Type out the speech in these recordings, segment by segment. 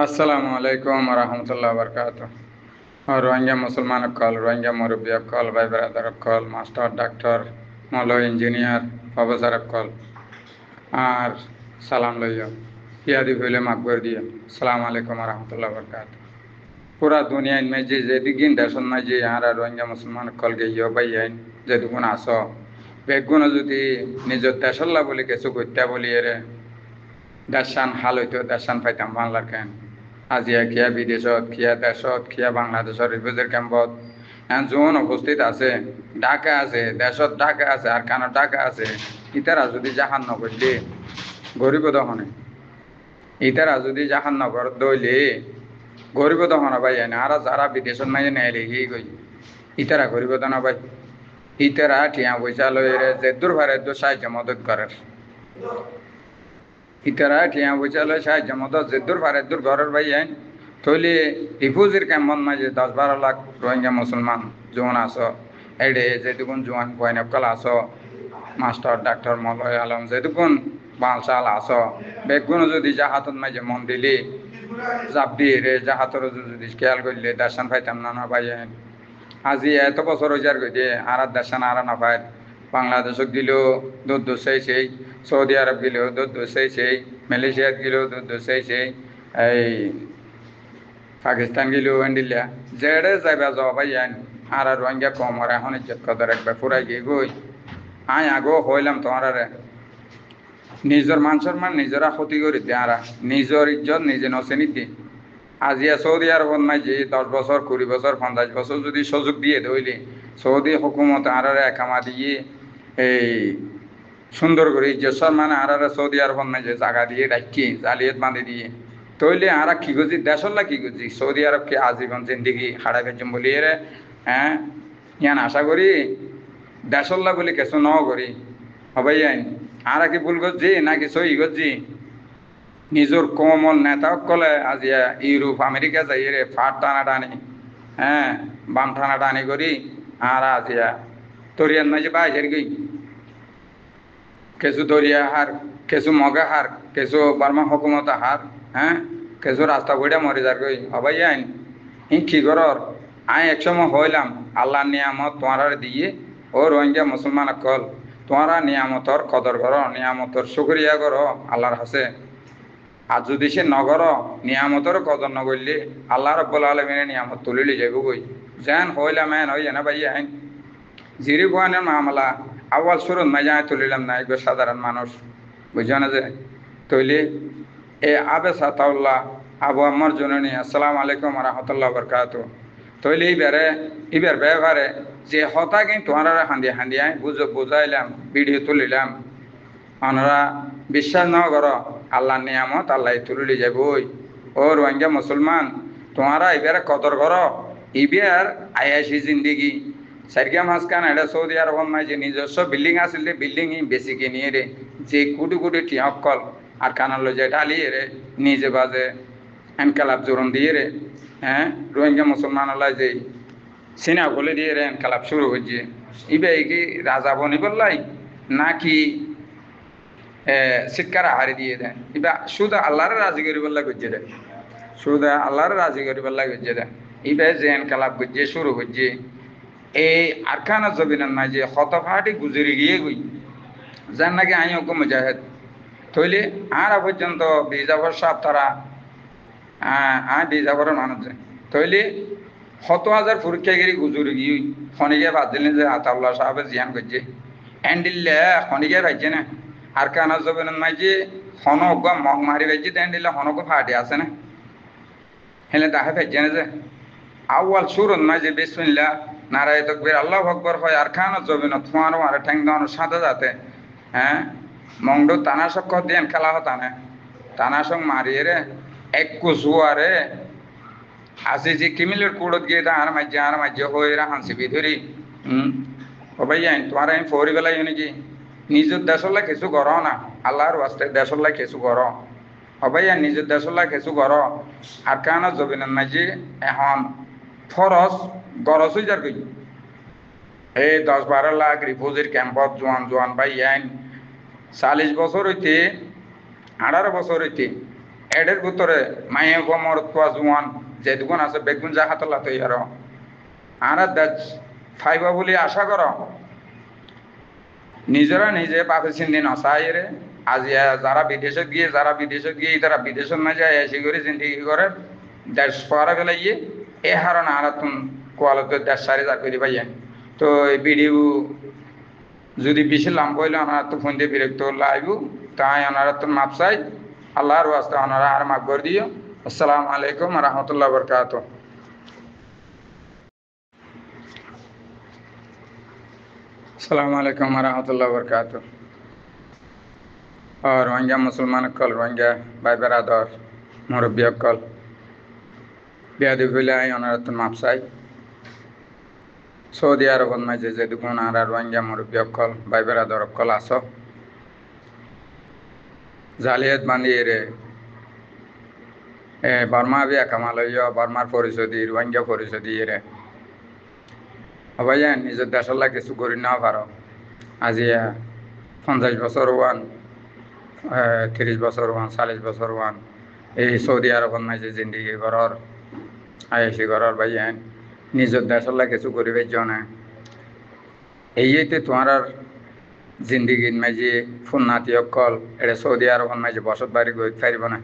আসসালামু আলাইকুম রহমতুল্লাহ বরকাত। রোহিঙ্গা মুসলমান কল, রোহিঙ্গা মুরব্বী কল, ভাই ব্রাদার কল, মাস্টার ডাক্তার, মৌল ইঞ্জিনিয়ার, প্রফেসর কল আর সালাম লইয়া ইয়াদি হইলে মাকবর দিয়ে সালাম আলাইকুম রহমতুল্লাহ বরকাত। পুরা দুনিয়া মে যে যেদিন দেশন নাই যে আর রোহিঙ্গা মুসলমান কল গিয়ে ভাই আইন যেটুকুন আস বেগুন যদি নিজের দেশল্লা বলি কিছু করতে বলি এরে দেশান হাল হইতো দেশান পাইতাম বাংলার কেন আজিয়া কিয়া বিদেশত কিয়া দেশত কিয়া বাংলাদেশর রিফিউজির ক্যাম্পত যোন উপস্থিত আছে ঢাকা আছে দেশত ঢাকা আছে আর কানত ঢাকা আছে ইতারা যদি জাহান নগরলে গরিব দহনে ইতারা যদি জাহান নগর দইলে গরিব দহনা ভাই এনে আর যারা বিদেশত মাঝে নেয়লে হি গই ইতারা গরিব দনা ভাই ইতারা ঠিয়া পয়সা লইরে যে দূর ভারে দূর সাহায্য মদত করার ইতারা ঠিয়া পয়সা লই সাহায্য মদত যে দূর ভারে দূর ঘরের ভাই আইন তৈলে রিফিউজির ক্যাম্পন মাঝে 10-12 লাখ রোহিঙ্গা মুসলমান জোয়ান আস এডে যেটুকুন জোয়ান বয়নকল আস মাস্টার ডাক্তার মলয় আলম যেটুকুন বালসাল আস বেগুন যদি জাহাতত মাঝে মন দিলি জাপ দিয়ে রে জাহাতর যদি খেয়াল করলে দর্শন পাইতাম না ভাই আজি এত বছর হইয়ার গই দিয়ে আর দর্শন আর না পাই বাংলাদেশক গেলেও দুধ সেই সৌদি আরব গেলেও দুধ সেই মালয়েশিয়াত গেলেও দুধ সেই এই পাকিস্তান গেলেও এন্ডিলিয়া যেড়ে যাইবা যাওয়া ভাই আর রোহিঙ্গা কম আর এখন ইজ্জত কদর একবার ফুরাই গিয়ে গই আয় আগো হইলাম তোমার নিজের মান সম্মান নিজেরা ক্ষতি করি তারা নিজের ইজ্জত নিজে নসে নিতে আজিয়া সৌদি আরবত নাই যে 10 বছর 20 বছর 50 বছর যদি সুযোগ দিয়ে ধইলে সৌদি হুকুমত আর একামা দিয়ে এই সুন্দর করে ইজ্জত সম্মান আর সৌদি আরবত নাই যে জায়গা দিয়ে রাখি জালিয়াত বাঁধে দিয়ে তইলে আর কি গুজি দেশল্লা কি গুজি সৌদি আরবকে আজীবন জিন্দিগি হারাই ফেলছুম বলি এরে হ্যাঁ ইয়ান আশা করি দেশল্লা বলি কিছু ন করি হবাই আইন আর কি ভুল করছি নাকি সই করছি নিজের কমল নেতা কলে আজিয়া ইউরোপ আমেরিকা যাই রে ফাট টানা টানি হ্যাঁ বাম টানা টানি করি আর আজিয়া তরিয়ার নাই যে বাইরের গই কিছু দরিয়া হার কিছু মগা হার কিছু বার্মা হকুমত হার হ্যাঁ কিছু রাস্তা বইটা মরে যার গই হবাই আইন ই কি করর আয় একসময় হইলাম আল্লাহ নিয়ামত তোমার দিয়ে ও রোহিঙ্গা মুসলমান কল তোমারা নিয়ামতর কদর করো নিয়ামতর শুক্রিয়া করো আল্লাহর হাসে আর যদি সে নগর নিয়ামতর কদর নগরলে আল্লাহ রব্বুল আলমিনের নিয়ামত তুলিলে যাইব গই যেন হইলাম এন হই না ভাই আইন জিরি গোয়ানের মামলা আওয়াল শুরুত মাইজা তুলিলাম না এগুলো সাধারণ মানুষ বুঝছো না যে তৈলে এ আবে সাতাউল্লাহ আবু আম্মার জননী আসসালামু আলাইকুম রহমতুল্লাহ বরকাত তৈলে এবার ব্যবহারে যে হতা কিন্তু তোমার হান্দিয়ায় বুঝাইলাম ভিডিও তুলিলাম ওনারা বিশ্বাস না করো আল্লাহ নিয়ামত আল্লাহ তুলিলে যাবই ও রোহিঙ্গা মুসলমান তোমারা এবারে কদর করো এবার আয়াসি জিন্দিগি সাইরগা মাঝখান এটা সৌদি আরব নাই যে নিজস্ব বিল্ডিং আসলে বিল্ডিং বেশি কিনিয়ে রে যে কোটি কোটি টিয়কল আর কানাল যে ঢালিয়ে রে নিজে বাজে এনকালাপ জোরন দিয়ে রে হ্যাঁ রোহিঙ্গা মুসলমান যে সিনা বলে দিয়ে রে এনকালাপ শুরু হচ্ছে ইবে কি রাজা বনি বললাই নাকি শিক্ষার হারি দিয়ে দেন এবার শুধু আল্লাহর রাজি করি বললা করছে দেন শুধু আল্লাহর রাজি করি বললা করছে দেন এবার যে এনকালাপ করছে শুরু হচ্ছে এই আরকানা জবিনার নাই যে হতফাটি গুজরি গিয়ে গই যার নাকি আই ওকে মুজাহেদ থইলে আর পর্যন্ত বিজাফর সাহেব তারা বিজাফরের মানুষ থইলে 100,000 পরীক্ষাগিরি গুজরি গিয়ে খনিকে বাদ দিলেন যে আতাউল্লাহ সাহেবের জিয়ান করছে এন্ডিল্লে খনিকে ভাইছে না আর কানা জবিনার নাই যে হনক মগ মারি ভাইছে এন্ডিল্লে হনক ফাটি আছে না হেলে তাহে ভাইছে না যে আউয়াল সুরত নাই যে বিসমিল্লাহ নারায় তকবীর আল্লাহু আকবার হয় আর খানা জবিনত তোমারও আর ঠ্যাং দানোর সাথে যাতে হ্যাঁ মংড তানাশক দেন খেলা হতা না তানাশক মারিয়ে রে এক কুসুয়ারে আসি যে কিমিলের কুড়ত গিয়ে আর মাঝে হয়ে হাসি বিধুরি ও ভাই আইন তোমার আমি ফৌরি বেলাই নাকি নিজের দেশলা কিছু কর না আল্লাহর বাস্তে দেশলা কিছু কর ও ভাই নিজের দেশলা কিছু কর আর কানা জবিনের মাঝে এখন ফরস গরজ হয়ে যার কই এই 10-12 লাখ রিফিউজির ক্যাম্পত জোয়ান ভাই আইন 40 বছর হইতে 18 বছর হইতে এডের ভিতরে মায়ে গমর তোয়া জোয়ান যেটুকুন আছে বেগুন জাহাতলা তৈ আর আরা দেশ ফাইবা বলে আশা কর নিজেরা নিজে পাকিস্তান দিন অসাইরে আজ যারা বিদেশে গিয়ে তারা বিদেশের মাঝে এসে করে জিন্দিগি করে দেশ পারা ফেলাইয়ে এ হারণ আরাতুন কোয়ালতে দেশ সারি যা করে পাইয়ে তো এই ভিডিও যদি বেশি লম্বা হইলে ওনারা তো ফোন দিয়ে বিরক্ত লাইব তাই ওনারা তো মাপ চাই আল্লাহর ওয়াস্তে ওনারা আর মাফ করে দিও। আসসালামু আলাইকুম রহমতুল্লাহ বরকাত। अस्सलामु अलैकुम वरहमतुल्लाहि वबरकातुह। और रोहिंग्या मुसलमान कल रोहिंग्या भाई बरादर मुरब्बी कल बेयादबी हইলে আই অনারত মাপসাই সৌদি আরবত মাঝে যে দুগুণ আর রোহিঙ্গা মুরব্বী কল ভাই বরাদর কল আস জালিয়াত বান্ধিয়ে রে বর্মা বিয়া কামালয় বর্মার পরিচয় দিয়ে রোহিঙ্গা পরিচয় দিয়ে রে ভাইয়া নিজের দেশের লাগে কিছু করি না পারো আজি 50 বছর ওয়ান 30 বছর ওয়ান 40 বছর ওয়ান এই সৌদি আরবত মাঝে জিন্দিগি ঘর আয়েসি ঘর ভাইয়া নিজের দেশের লাগে কিছু করিবে না এইতে তোমার জিন্দিগির মাঝে ফুন্নাতি অকল এটা সৌদি আরবত মাঝে বসত বাড়ি গই পারিব না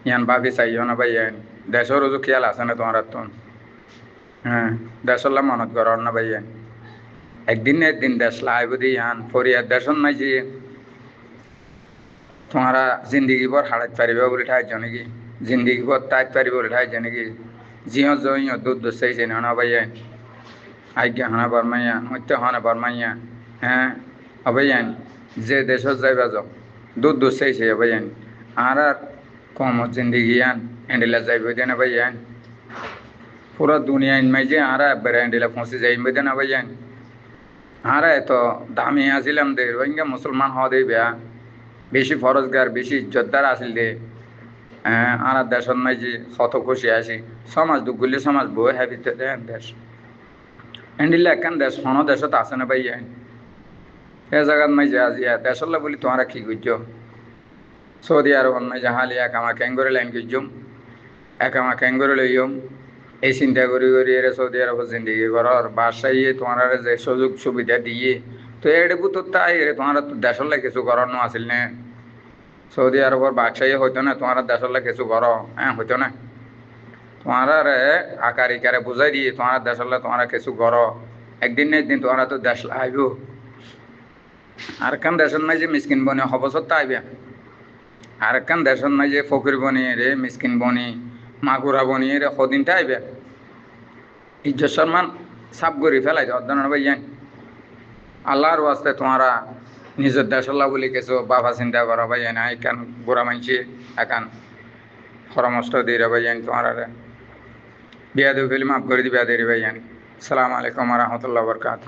ইয়ান ভাবি চাইও না ভাইয়া দেশের রোজু খেয়াল আছে না তোমার তো হ্যাঁ দেশলা মনত করার না ভাইয়া একদিন না একদিন দেশ লাইব দিয়ান ফরিয়ার দেশন মাঝে তোমারা জিন্দিগি ভর হারাত পারিবে বলে ঠাই নাকি জিন্দিগি ভর তাইত পারিব বলে ঠাই নাকি জিহ জইহ দুধ দুধ চাইছে না ভাইয়া আজ্ঞা হানা বর্মাইয়া মত্য হানা বর্মাইয়া হ্যাঁ অবৈয়ান যে দেশত যাইবা যাও দুধ দুধ চাইছে অবৈয়ান আর কম জিন্দিগি আন এন্ডিলা যাইব দেন ভাইয়া পুরা দুনিয়া মাঝে আরা একবারে এন্ডিলা পৌঁছে যাইবে দেন ভাইয়া আরা এত দামি আসিলাম দে রোহিঙ্গা মুসলমান হওয়া দেই বেয়া বেশি ফরজগার বেশি ইজ্জতদার আসিল দে আর দেশের মাঝে কত খুশি আসি সমাজ দুগুলি সমাজ বই হ্যাবিতে দেন দেশ এন্ডিলা একখান দেশ হন দেশত আছে না ভাইয়া এ জায়গার মাঝে আজিয়া দেশল্লা বলি তোমরা কি করছো সৌদি আরব মাঝে হালি একামা ক্যাঙ্গরে লাইন করছুম একামা ক্যাঙ্গরে লইম এই চিন্তা করি করি এর সৌদি আরব জিন্দিগি করার বাসাইয়ে তোমার যে সুযোগ সুবিধা দিয়ে তো এটুকু তো তাই রে তোমার তো দেশলে কিছু করার নো আসিল না সৌদি আরবর বাদশাহী হইতো না তোমার দেশলে কিছু করো হ্যাঁ হইতো না তোমার আকার ইকারে বুঝাই দিয়ে তোমার দেশলে তোমার কিছু করো একদিন না একদিন তোমার তো দেশ আইব আর কান দেশের মাঝে মিসকিন বনি হবসত আইবে আর কান দেশের মাঝে ফকির বনি রে মিসকিন বনি মাগুরা বনি রে সদিনটা আইবে ইজ্জত সম্মান সাপ করি ফেলাই অধ্যয়ন ভাইয়ান আল্লাহর ওয়াস্তে তোমারা নিজের দেশল্লা বলি কিছু বাবা চিন্তা করা ভাইয়ান এখান গোড়া মানছি এখান পরামর্শ দিয়ে ভাইয়ান তোমার বিয়া দেব ফেলি মাফ করে দিবে ভাইয়ান। আসসালামু আলাইকুম রহমতুল্লাহ বরকাত।